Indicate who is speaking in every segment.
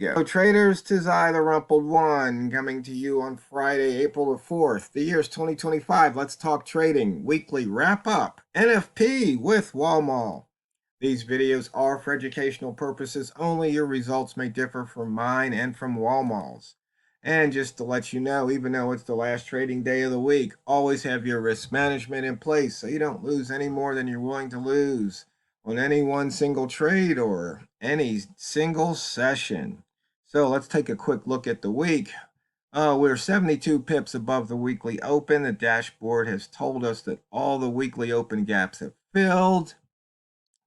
Speaker 1: Yo, traders, 'tis I, the Rumpled One, coming to you on Friday, April the 4th. The year's 2025. Let's talk trading. Weekly wrap up. NFP with Walmal. These videos are for educational purposes only. Your results may differ from mine and from Walmal's. And just to let you know, even though it's the last trading day of the week, always have your risk management in place so you don't lose any more than you're willing to lose on any one single trade or any single session. So let's take a quick look at the week. We're 72 pips above the weekly open. The dashboard has told us that all the weekly open gaps have filled.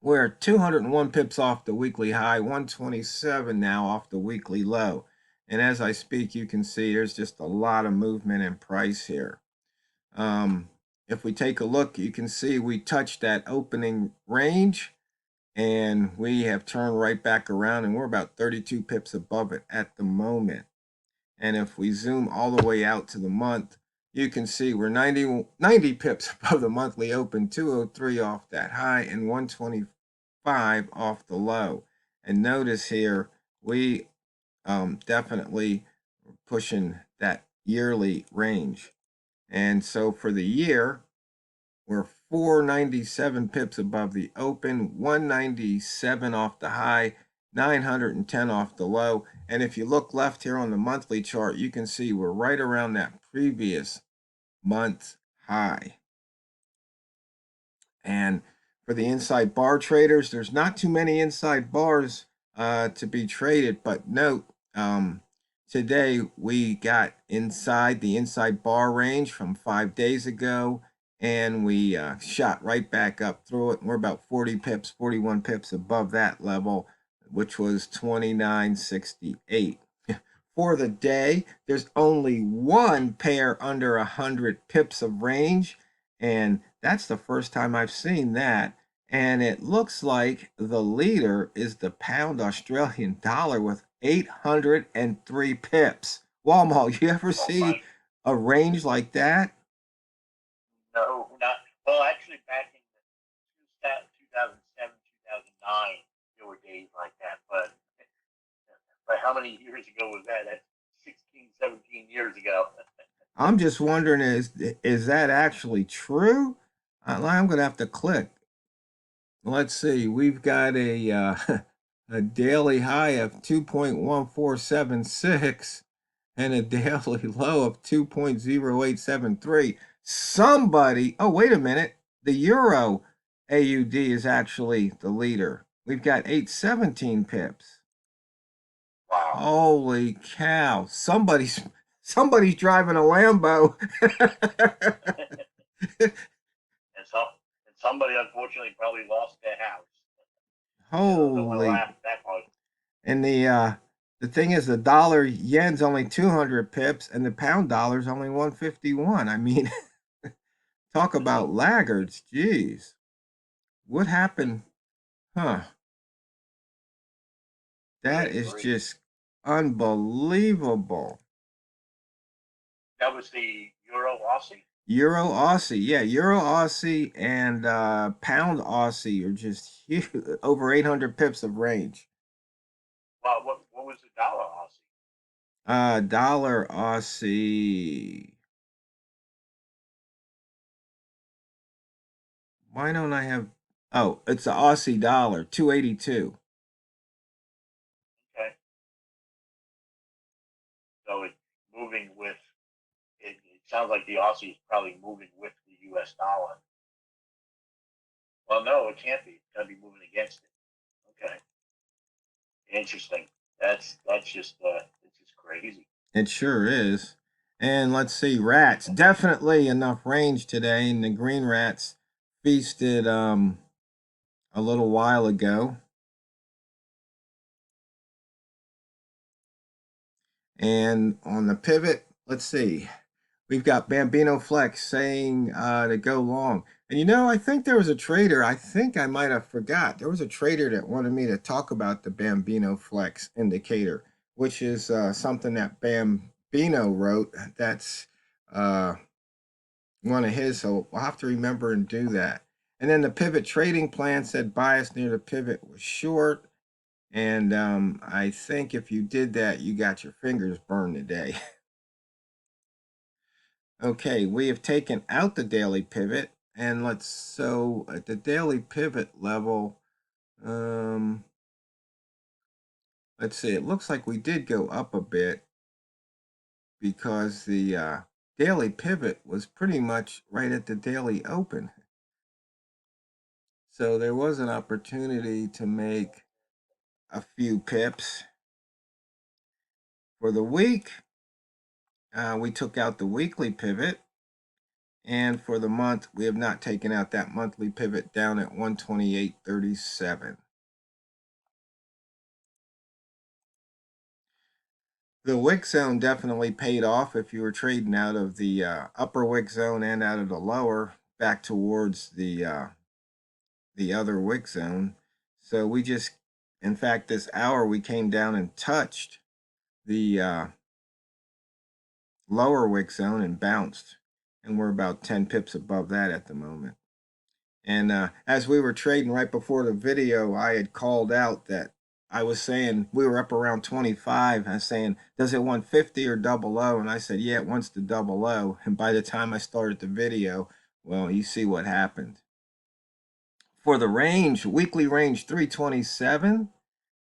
Speaker 1: We're 201 pips off the weekly high, 127 now off the weekly low. And as I speak, you can see there's just a lot of movement in price here. If we take a look, you can see we touched that opening range and we have turned right back around and we're about 32 pips above it at the moment. And if we zoom all the way out to the month, you can see we're 90 pips above the monthly open, 203 off that high and 125 off the low. And notice here, we definitely pushing that yearly range. And so for the year, we're 497 pips above the open, 197 off the high, 910 off the low. And if you look left here on the monthly chart, you can see we're right around that previous month high. And for the inside bar traders, there's not too many inside bars to be traded, but note, today we got inside the inside bar range from 5 days ago, and we shot right back up through it. We're about 40 pips, 41 pips above that level, which was 29.68. For the day, there's only one pair under 100 pips of range, and that's the first time I've seen that. And it looks like the leader is the pound Australian dollar with 803 pips. Walmart, you ever see a range like that?
Speaker 2: No, not well. Actually, back in the 2007, 2009, there were days like that. But how many years ago was that? That's 16, 17 years ago.
Speaker 1: I'm just wondering, is that actually true? I'm gonna have to click. Let's see. We've got a daily high of 2.1476 and a daily low of 2.0873. Somebody, oh, wait a minute. The Euro AUD is actually the leader. We've got 817 pips.
Speaker 2: Wow.
Speaker 1: Holy cow. Somebody's driving a Lambo.
Speaker 2: and some and somebody unfortunately probably lost their house. Don't want to
Speaker 1: Holy.
Speaker 2: laugh at that part.
Speaker 1: And the thing is, the dollar yen's only 200 pips and the pound dollar's only 151. I mean, talk about laggards. Jeez. What happened? Huh. That
Speaker 2: Good
Speaker 1: is
Speaker 2: grief.
Speaker 1: just unbelievable.
Speaker 2: That was the Euro Aussie.
Speaker 1: Euro Aussie. Yeah, Euro Aussie and pound Aussie are just huge, over 800 pips of range.
Speaker 2: Well, what was the dollar Aussie?
Speaker 1: Dollar Aussie. Why don't I have? Oh, it's the Aussie dollar, 282.
Speaker 2: Okay, so it's moving with. It sounds like the Aussie is probably moving with the U.S. dollar. Well, no, it can't be. It's got to be moving against it. Okay, interesting. That's just it's just crazy.
Speaker 1: It sure is. And let's see, rats. Definitely enough range today. And the green rats feasted a little while ago. And on the pivot, let's see. We've got Bambino Flex saying to go long. And I think there was a trader, I think I might have forgot. There was a trader that wanted me to talk about the Bambino Flex indicator, which is something that Bambino wrote. That's uh, one of his, so we'll have to remember and do that. And then the pivot trading plan said bias near the pivot was short. And I think if you did that, you got your fingers burned today. Okay, we have taken out the daily pivot, and so at the daily pivot level, um, let's see, it looks like we did go up a bit because the daily pivot was pretty much right at the daily open. So there was an opportunity to make a few pips. For the week, we took out the weekly pivot. And for the month, we have not taken out that monthly pivot down at 128.37. The wick zone definitely paid off if you were trading out of the upper wick zone and out of the lower back towards the other wick zone. So we just, in fact, this hour we came down and touched the lower wick zone and bounced, and we're about 10 pips above that at the moment. And as we were trading right before the video, I had called out that I was saying we were up around 25. I was saying, does it want 50 or double O? And I said, yeah, it wants the double O. And by the time I started the video, well, you see what happened. For the range, weekly range 327,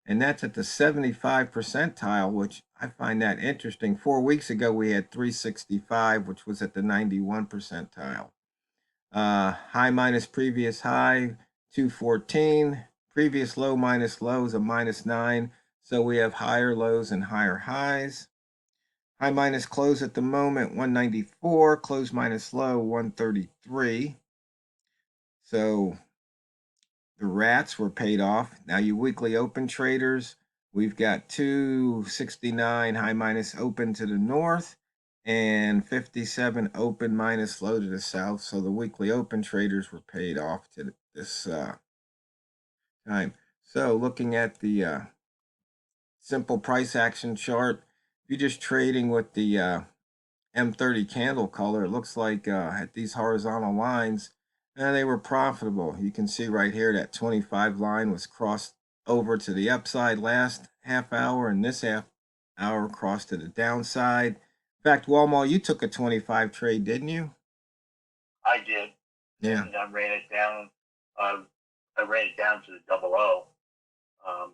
Speaker 1: and that's at the 75 percentile, which I find that interesting. 4 weeks ago, we had 365, which was at the 91 percentile. High minus previous high, 214. Previous low minus low is a -9. So we have higher lows and higher highs. High minus close at the moment, 194. Close minus low, 133. So the rats were paid off. Now you weekly open traders, we've got 269 high minus open to the north and 57 open minus low to the south. So the weekly open traders were paid off to this time. So looking at the simple price action chart, if you're just trading with the M30 candle color, it looks like at these horizontal lines, they were profitable. You can see right here that 25 line was crossed over to the upside last half hour, and this half hour crossed to the downside. In fact, Walmal, you took a 25 trade, didn't you?
Speaker 2: I did,
Speaker 1: Yeah.
Speaker 2: and I ran it down. I ran it down to the double O,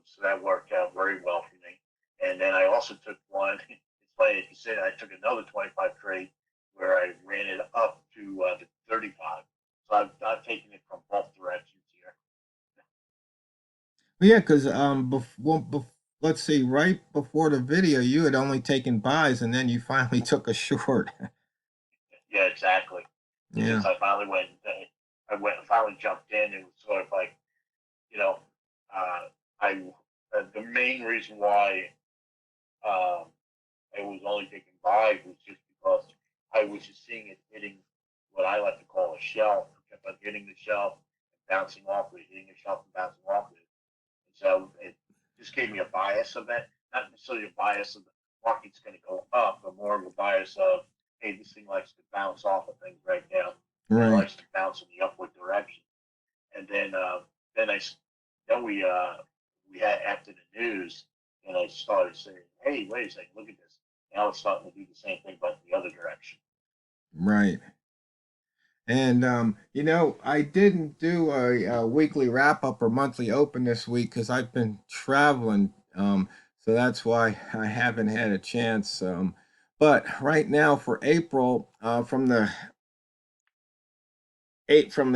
Speaker 2: so that worked out very well for me. And then I also took one. It's funny you said I took another 25 trade where I ran it up to the 35. So I've taken it from both directions here.
Speaker 1: Well, yeah, because let's see, right before the video, you had only taken buys, and then you finally took a short.
Speaker 2: Yeah, exactly. It's
Speaker 1: Yeah.
Speaker 2: just finally jumped in. It was sort of like, you know, uh, I the main reason why um, I was only taking buys was just because I was just seeing it hitting what I like to call a shelf. It kept on hitting the shelf and bouncing off of it, hitting the shelf and bouncing off of it. And so it just gave me a bias of it, not necessarily a bias of the market's going to go up, but more of a bias of, hey, this thing likes to bounce off of things right now, and it
Speaker 1: Right.
Speaker 2: likes to bounce in the upward direction. And then I then we had after the news, and I started saying, hey, wait a second, look at this. Now it's starting to do the same thing, but in the other direction.
Speaker 1: Right. And I didn't do a weekly wrap up or monthly open this week because I've been traveling. So that's why I haven't had a chance. But right now for April, from the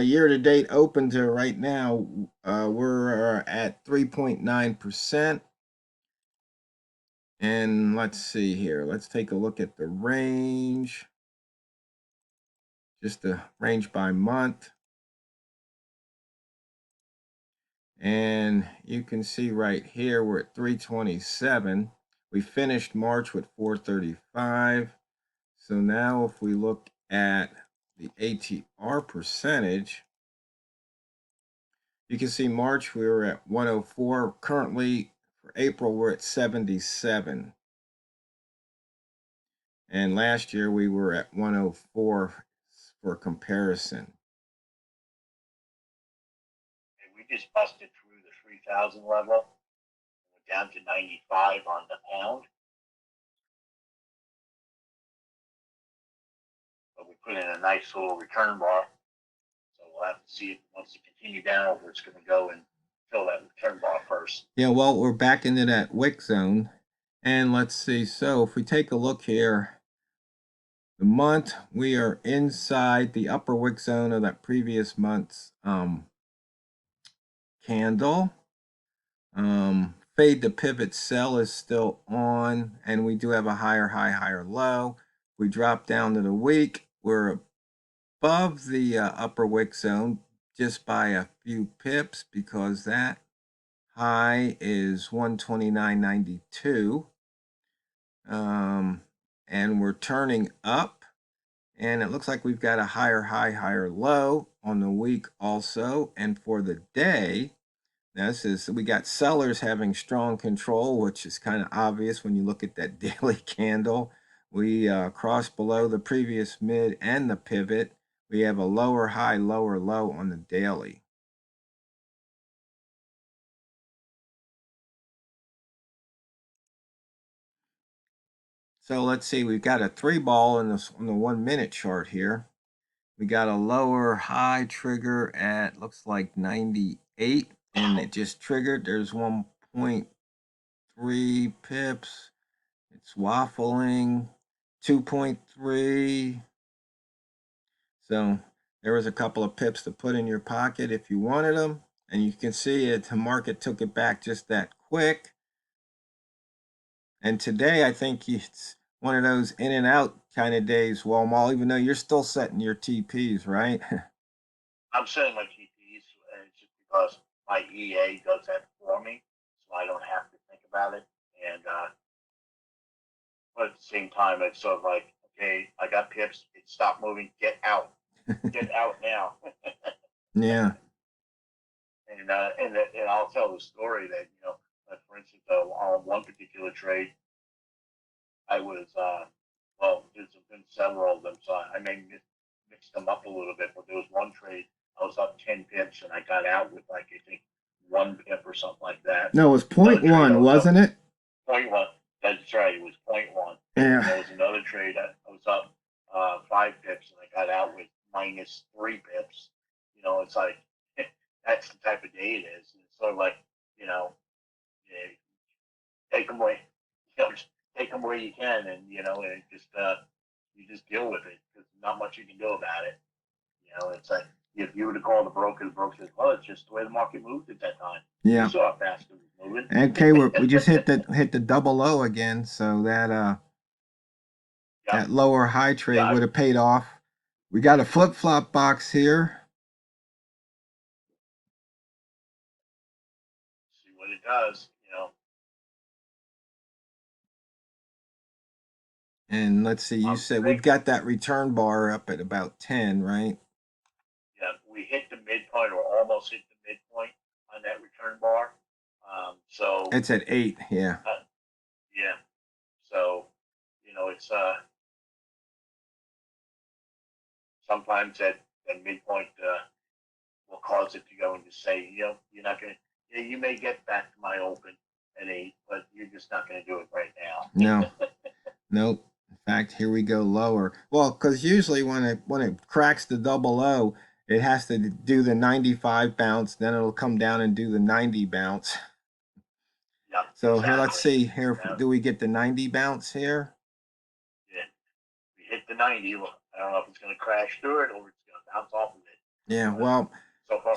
Speaker 1: year to date open to right now, we're at 3.9%. And let's see here. Let's take a look at the range, just the range by month. And you can see right here, we're at 327. We finished March with 435. So now if we look at the ATR percentage, you can see March we were at 104. Currently for April, we're at 77. And last year we were at 104 for comparison.
Speaker 2: And we just busted through the 3,000 level. down to 95 on the pound. But we put in a nice little return bar. So we'll have to see if it wants to continue down or it's going to go and fill that return bar first.
Speaker 1: Yeah, well, we're back into that wick zone. And let's see. So if we take a look here, the month, we are inside the upper wick zone of that previous month's candle. Fade to pivot sell is still on, and we do have a higher high, higher low. We drop down to the week. We're above the upper wick zone just by a few pips because that high is 129.92. And we're turning up, and it looks like we've got a higher high, higher low on the week also. And for the day, now this is, we got sellers having strong control, which is kind of obvious when you look at that daily candle. We crossed below the previous mid and the pivot. We have a lower high, lower low on the daily. So let's see, we've got a 3-ball on the 1 minute chart here. We got a lower high trigger at looks like 98, and it just triggered. There's 1.3 pips. It's waffling 2.3. So there was a couple of pips to put in your pocket if you wanted them. And you can see it, the market took it back just that quick. And today I think it's one of those in and out kind of days, Walmal, even though you're still setting your TPs, right?
Speaker 2: I'm setting my TPs, and it's just because my EA does that for me, so I don't have to think about it. And but at the same time, it's sort of like, okay, I got pips. It stopped moving. Get out. Get out now.
Speaker 1: Yeah.
Speaker 2: And I'll tell the story that for instance, on one particular trade, I was well, there's been several of them, so I may mix them up a little bit. But there was one trade I was up 10 pips, and I got out with like I think 1 pip or something like that.
Speaker 1: No, it was
Speaker 2: Another
Speaker 1: point
Speaker 2: trade I
Speaker 1: one,
Speaker 2: was up
Speaker 1: wasn't it?
Speaker 2: 0.1. That's right. It was 0.1. And there
Speaker 1: Yeah.
Speaker 2: was another trade I was up 5 pips, and I got out with -3 pips. It's like that's the type of day it is. It's sort of like yeah, take them away, just take them where you can, and and just you just deal with it because not much you can do about it. It's like if you were to call the broker says, "Well, it's just the way the market moved at that time." You
Speaker 1: Yeah.
Speaker 2: saw how fast it was moving.
Speaker 1: Okay, we just hit the double low again, so that
Speaker 2: Yeah,
Speaker 1: that lower high trade
Speaker 2: yeah.
Speaker 1: would have paid off. We got a flip flop box here,
Speaker 2: See what it does.
Speaker 1: and let's see. You
Speaker 2: I'm
Speaker 1: said we've
Speaker 2: think
Speaker 1: got that return bar up at about 10, right?
Speaker 2: yeah, we hit the midpoint or almost hit the midpoint on that return bar. So
Speaker 1: It's at 8. Yeah.
Speaker 2: yeah, so it's sometimes that midpoint will cause it to go and just say, you're not going to. Yeah, you may get back to my open at 8, but you're just not going to do it right now.
Speaker 1: No. Nope. In fact, here we go lower. Well, because usually when it cracks the double O, it has to do the 95 bounce, then it'll come down and do the 90 bounce.
Speaker 2: Yeah,
Speaker 1: So here, let's
Speaker 2: exactly.
Speaker 1: see. Here, do we get the 90 bounce here?
Speaker 2: Yeah, we hit the 90. Well, I don't know if it's going to crash through it or it's going to bounce off of it.
Speaker 1: Yeah.
Speaker 2: But
Speaker 1: Well,
Speaker 2: so far,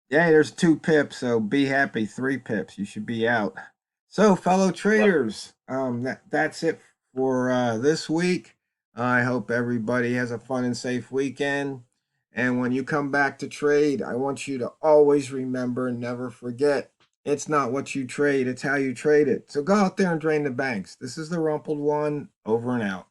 Speaker 1: yeah. There's 2 pips, so be happy. 3 pips. You should be out. So, fellow
Speaker 2: yep.
Speaker 1: traders, that's it for this week. I hope everybody has a fun and safe weekend. And when you come back to trade, I want you to always remember and never forget it's not what you trade, it's how you trade it. So go out there and drain the banks. This is the Rumpled One, over and out.